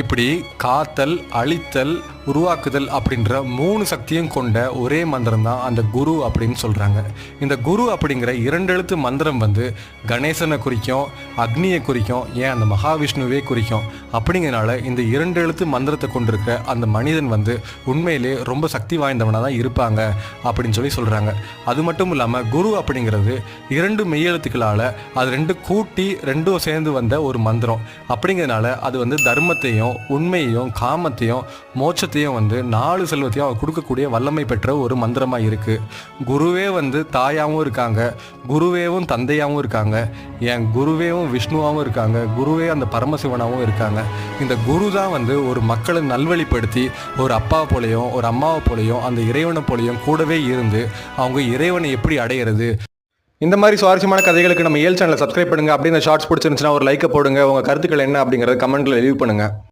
இப்படி காத்தல், அழித்தல், உருவாக்குதல் அப்படின்ற 3 சக்தியும் கொண்ட ஒரே மந்திரம் தான் அந்த குரு அப்படின்னு சொல்கிறாங்க. இந்த குரு அப்படிங்கிற 2 எழுத்து மந்திரம் கணேசனை குறிக்கும், அக்னியை குறிக்கும், ஏன் அந்த மகாவிஷ்ணுவே குறிக்கும். அப்படிங்கிறனால இந்த 2 எழுத்து மந்திரத்தை கொண்டிருக்க அந்த மனிதன் உண்மையிலே ரொம்ப சக்தி வாய்ந்தவனாக தான் இருப்பாங்க அப்படின்னு சொல்கிறாங்க. அது மட்டும் இல்லாமல் குரு அப்படிங்கிறது 2 மெய்யெழுத்துக்களால் அது 2 கூட்டி 2 சேர்ந்து வந்த ஒரு மந்திரம். அப்படிங்கிறனால அது தர்மத்தையும் உண்மையையும் காமத்தையும் மோட்சத்தையும் 4 செல்வத்தையும் அவர் கொடுக்கக்கூடிய வல்லமை பெற்ற ஒரு மந்திரமாக இருக்குது. குருவே தாயாகவும் இருக்காங்க, குருவேவும் தந்தையாகவும் இருக்காங்க, என் குருவேவும் விஷ்ணுவாகவும் இருக்காங்க, குருவே அந்த பரமசிவனாகவும் இருக்காங்க. இந்த குரு தான் ஒரு மக்களை நல்வழிப்படுத்தி ஒரு அப்பா போலையும் ஒரு அம்மாவை போலையும் அந்த இறைவனை போலையும் கூடவே இருந்து அவங்க இறைவனை எப்படி அடையிறது. இந்த மாதிரி சுவாரஸ்யமான கதைகளுக்கு நம்ம சேனலை சப்ஸ்கிரைப் பண்ணுங்க. அப்படி இந்த ஷார்ட்ஸ் பிடிச்சிருந்துச்சுன்னா ஒரு லைக்கை போடுங்க. உங்கள் கருத்துக்கள் என்ன அப்படிங்கிறத கமெண்ட்ல லீவ் பண்ணுங்க.